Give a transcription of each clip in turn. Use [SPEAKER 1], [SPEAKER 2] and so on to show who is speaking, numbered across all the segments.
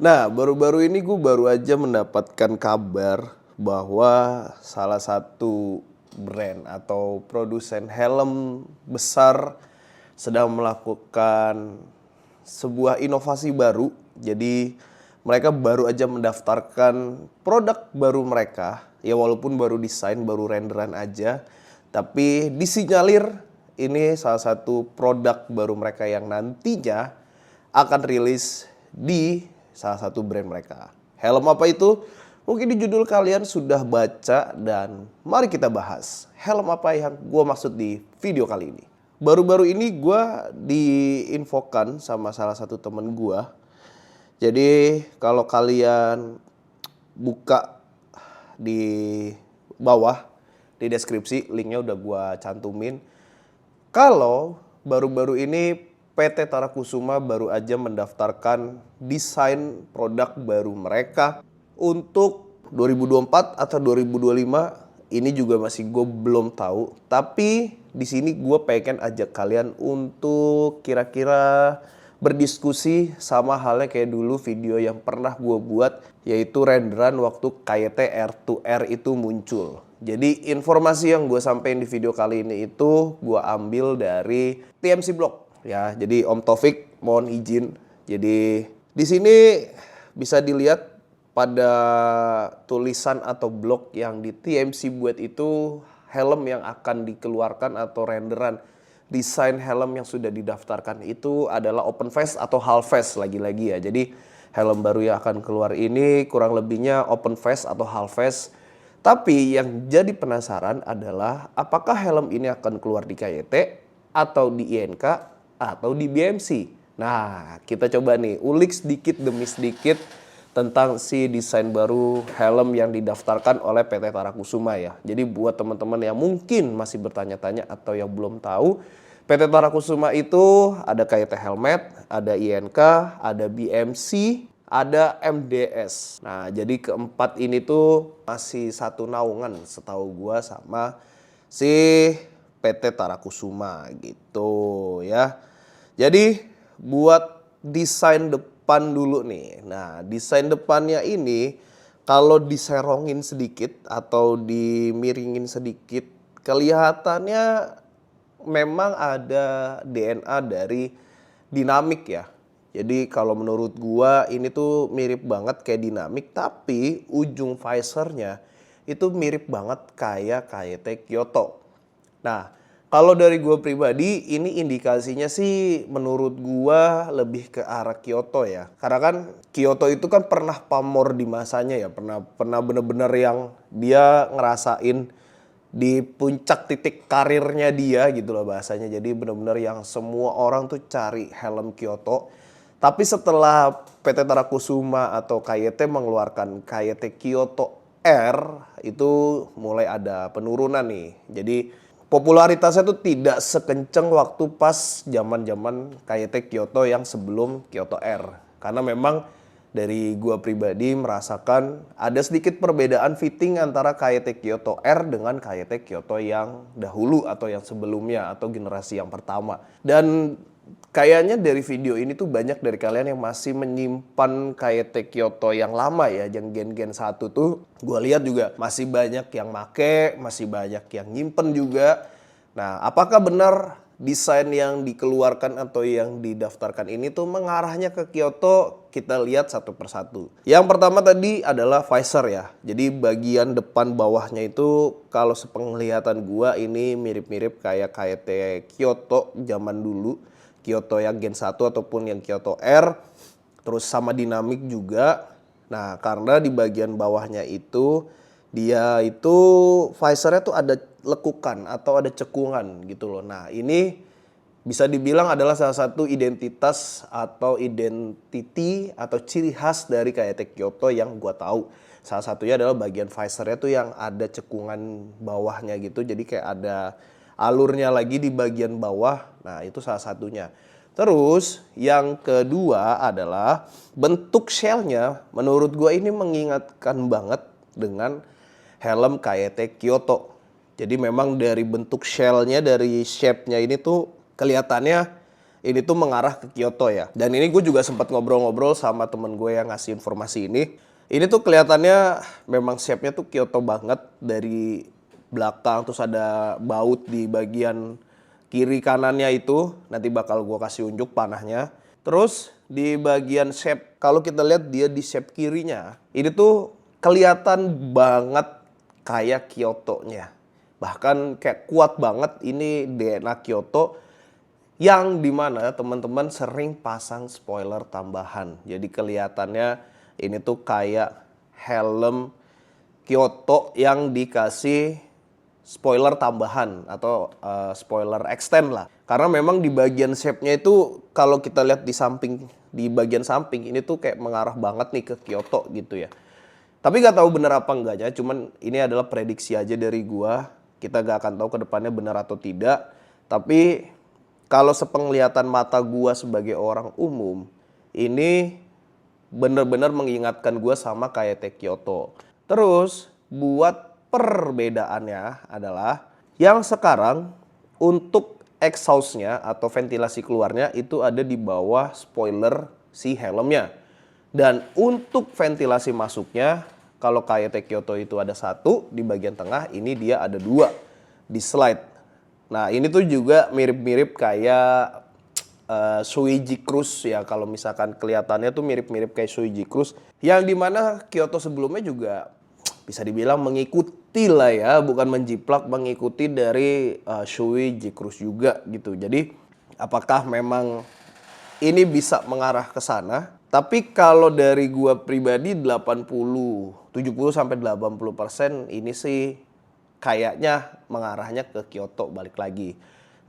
[SPEAKER 1] Nah, baru-baru ini gue baru aja mendapatkan kabar bahwa salah satu brand atau produsen helm besar sedang melakukan sebuah inovasi baru. Jadi mereka baru aja mendaftarkan produk baru mereka. Ya walaupun baru desain, baru renderan aja. Tapi disinyalir ini salah satu produk baru mereka yang nantinya akan rilis di salah satu brand mereka. Helm apa itu? Mungkin di judul kalian sudah baca dan mari kita bahas. Helm apa yang gue maksud di video kali ini. Baru-baru ini gue diinfokan sama salah satu temen gue. Jadi kalau kalian buka di bawah di deskripsi, linknya udah gue cantumin. Kalau baru-baru ini PT Tarakusuma baru aja mendaftarkan desain produk baru mereka untuk 2024 atau 2025, ini juga masih gue belum tahu. Tapi di sini gue pengen ajak kalian untuk kira-kira berdiskusi sama halnya kayak dulu video yang pernah gue buat, yaitu renderan waktu KYT R2R itu muncul. Jadi informasi yang gue sampaikan di video kali ini itu gue ambil dari TMC Blog. Ya, jadi Om Taufik mohon izin. Jadi di sini bisa dilihat pada tulisan atau blog yang di TMC buat itu helm yang akan dikeluarkan atau renderan desain helm yang sudah didaftarkan itu adalah open face atau half face lagi-lagi ya. Jadi helm baru yang akan keluar ini kurang lebihnya open face atau half face. Tapi yang jadi penasaran adalah apakah helm ini akan keluar di KYT atau di INK atau di BMC. Nah, kita coba nih ulik sedikit demi sedikit tentang si desain baru helm yang didaftarkan oleh PT Tarakusuma ya. Jadi buat teman-teman yang mungkin masih bertanya-tanya atau yang belum tahu, PT Tarakusuma itu ada KYT helmet, ada INK, ada BMC, ada MDS. Nah, jadi keempat ini tuh masih satu naungan setahu gua sama si PT Tarakusuma gitu ya. Jadi buat desain depan dulu nih. Nah, desain depannya ini kalau diserongin sedikit atau dimiringin sedikit, kelihatannya memang ada DNA dari dinamik ya. Jadi kalau menurut gua ini tuh mirip banget kayak dinamik, tapi ujung visornya itu mirip banget kayak KYT Kyoto. Nah, kalau dari gue pribadi, ini indikasinya sih menurut gue lebih ke arah Kyoto ya. Karena kan Kyoto itu kan pernah pamor di masanya ya. Pernah bener-bener yang dia ngerasain di puncak titik karirnya dia gitu loh bahasanya. Jadi bener-bener yang semua orang tuh cari helm Kyoto. Tapi setelah PT Tarakusuma atau KYT mengeluarkan KYT Kyoto R, itu mulai ada penurunan nih. Jadi popularitasnya tuh tidak sekenceng waktu pas zaman-zaman KYT Kyoto yang sebelum Kyoto R. Karena memang dari gua pribadi merasakan ada sedikit perbedaan fitting antara KYT Kyoto R dengan KYT Kyoto yang dahulu atau yang sebelumnya atau generasi yang pertama. Dan kayaknya dari video ini tuh banyak dari kalian yang masih menyimpan KYT Kyoto yang lama ya, yang gen-gen 1 tuh gue lihat juga masih banyak yang make, masih banyak yang nyimpen juga. Nah, apakah benar desain yang dikeluarkan atau yang didaftarkan ini tuh mengarahnya ke Kyoto? Kita lihat satu persatu. Yang pertama tadi adalah visor ya. Jadi bagian depan bawahnya itu kalau sepenglihatan gua ini mirip-mirip kayak KYT Kyoto zaman dulu. Kyoto yang Gen 1 ataupun yang Kyoto R. Terus sama dinamik juga. Nah, karena di bagian bawahnya itu dia itu visornya tuh ada lekukan atau ada cekungan gitu loh. Nah, ini bisa dibilang adalah salah satu identitas atau identity atau ciri khas dari KYT Kyoto yang gua tahu. Salah satunya adalah bagian visornya tuh yang ada cekungan bawahnya gitu. Jadi kayak ada alurnya lagi di bagian bawah. Nah, itu salah satunya. Terus yang kedua adalah bentuk shellnya menurut gua ini mengingatkan banget dengan helm KYT Kyoto. Jadi memang dari bentuk shellnya, dari shape-nya ini tuh kelihatannya ini tuh mengarah ke Kyoto ya. Dan ini gue juga sempat ngobrol-ngobrol sama temen gue yang ngasih informasi ini. Ini tuh kelihatannya memang shape-nya tuh Kyoto banget dari belakang, terus ada baut di bagian kiri kanannya itu. Nanti bakal gue kasih unjuk panahnya. Terus di bagian shape, kalau kita lihat dia di shape kirinya, ini tuh kelihatan banget kayak Kyoto-nya. Bahkan kayak kuat banget ini DNA Kyoto yang dimana teman-teman sering pasang spoiler tambahan. Jadi kelihatannya ini tuh kayak helm Kyoto yang dikasih spoiler tambahan atau spoiler extend lah. Karena memang di bagian shape-nya itu kalau kita lihat di samping, di bagian samping ini tuh kayak mengarah banget nih ke Kyoto gitu ya. Tapi gak tahu bener apa enggaknya, cuman ini adalah prediksi aja dari gua. Kita gak akan tahu ke depannya benar atau tidak. Tapi kalau sepenglihatan mata gua sebagai orang umum, ini bener-bener mengingatkan gua sama KYT Kyoto. Terus buat perbedaannya adalah yang sekarang untuk exhaustnya atau ventilasi keluarnya itu ada di bawah spoiler si helmnya. Dan untuk ventilasi masuknya, kalau KYT Kyoto itu ada satu di bagian tengah, ini dia ada dua di slide. Nah ini tuh juga mirip-mirip kayak Suiji Cruise ya, kalau misalkan kelihatannya tuh mirip-mirip kayak Suiji Cruise. Yang dimana Kyoto sebelumnya juga bisa dibilang mengikuti lah ya, bukan menjiplak, mengikuti dari Suiji Cruise juga gitu. Jadi apakah memang ini bisa mengarah ke sana? Tapi kalau dari gua pribadi 70-80% ini sih kayaknya mengarahnya ke Kyoto balik lagi.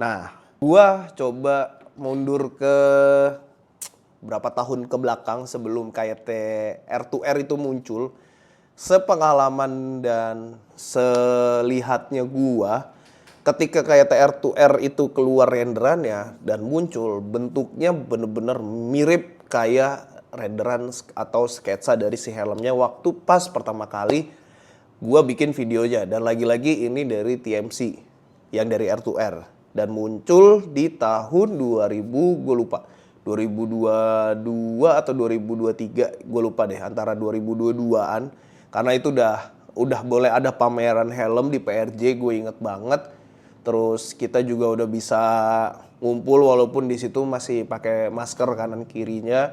[SPEAKER 1] Nah, gua coba mundur ke berapa tahun ke belakang sebelum KYT R2R itu muncul. Sepengalaman dan selihatnya gua, ketika KYT R2R itu keluar renderannya dan muncul, bentuknya bener-bener mirip kayak renderan atau sketsa dari si helmnya waktu pas pertama kali gua bikin videonya. Dan lagi-lagi ini dari TMC yang dari R2R dan muncul di tahun 2000, gue lupa 2022 atau 2023, gue lupa deh, antara 2022-an. Karena itu udah boleh ada pameran helm di PRJ, gue inget banget. Terus kita juga udah bisa ngumpul walaupun di situ masih pakai masker kanan kirinya.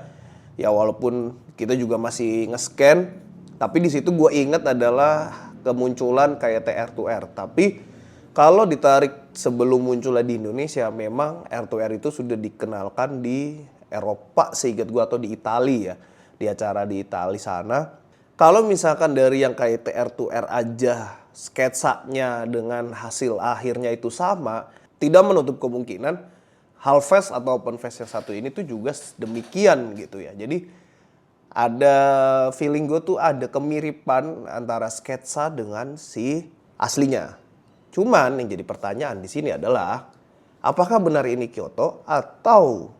[SPEAKER 1] Ya walaupun kita juga masih nge-scan, tapi di situ gue inget adalah kemunculan kayak R2R. Tapi kalau ditarik sebelum munculnya di Indonesia, memang R2R itu sudah dikenalkan di Eropa seingat gue, atau di Italia ya, di acara di Italia sana. Kalau misalkan dari yang kayak R2R aja sketsanya dengan hasil akhirnya itu sama, tidak menutup kemungkinan Half-Face atau Open-Face yang satu ini tuh juga demikian gitu ya. Jadi ada feeling gue tuh ada kemiripan antara sketsa dengan si aslinya. Cuman yang jadi pertanyaan di sini adalah apakah benar ini Kyoto atau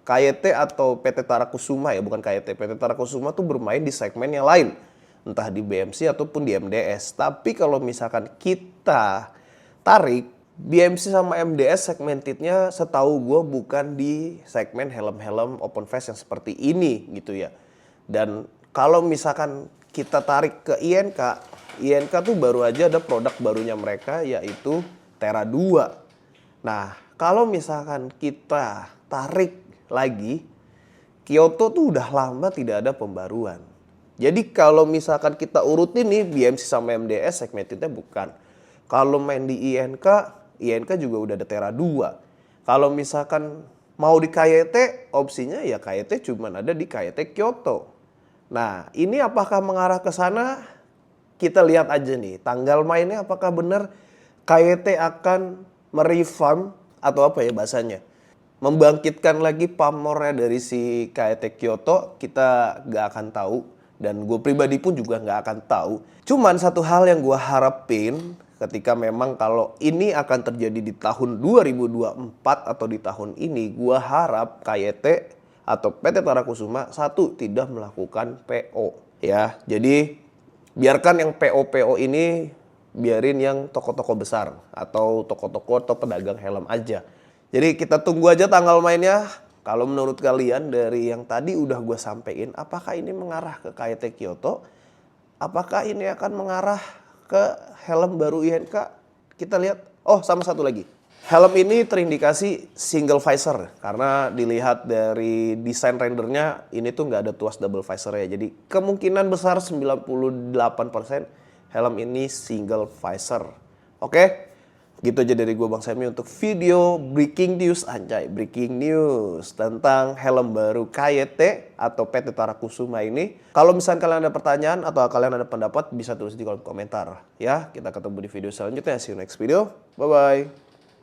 [SPEAKER 1] KYT atau PT Tarakusuma ya, bukan KYT. PT Tarakusuma tuh bermain di segmen yang lain, entah di BMC ataupun di MDS. Tapi kalau misalkan kita tarik BMC sama MDS segmentednya, setahu gue bukan di segmen helm-helm open face yang seperti ini gitu ya. Dan kalau misalkan kita tarik ke INK tuh baru aja ada produk barunya mereka yaitu Terra 2. Nah kalau misalkan kita tarik lagi, Kyoto tuh udah lama tidak ada pembaruan. Jadi kalau misalkan kita urutin nih BMC sama MDS segmentednya bukan. Kalau main di INK juga udah ada Terra 2. Kalau misalkan mau di KYT, opsinya ya KYT cuman ada di KYT Kyoto. Nah ini apakah mengarah ke sana? Kita lihat aja nih tanggal mainnya apakah benar KYT akan merefarm atau apa ya bahasanya, membangkitkan lagi pamornya dari si KYT Kyoto. Kita gak akan tahu dan gue pribadi pun juga gak akan tahu. Cuman satu hal yang gue harapin ketika memang kalau ini akan terjadi di tahun 2024 atau di tahun ini, gue harap KYT atau PT Tarakusuma satu tidak melakukan PO ya. Jadi biarkan yang PO ini biarin yang toko-toko besar atau toko-toko atau pedagang helm aja. Jadi kita tunggu aja tanggal mainnya. Kalau menurut kalian dari yang tadi udah gue sampein, apakah ini mengarah ke KIT Kyoto? Apakah ini akan mengarah ke helm baru INK? Kita lihat. Oh, sama satu lagi. Helm ini terindikasi single visor karena dilihat dari desain rendernya ini tuh nggak ada tuas double visor ya. Jadi kemungkinan besar 98% helm ini single visor. Oke? Gitu aja dari gue Bang Semi untuk video breaking news, anjay, breaking news tentang helm baru KYT atau PT Tarakusuma ini. Kalau misalnya kalian ada pertanyaan atau kalian ada pendapat bisa tulis di kolom komentar ya. Kita ketemu di video selanjutnya. See you next video. Bye bye.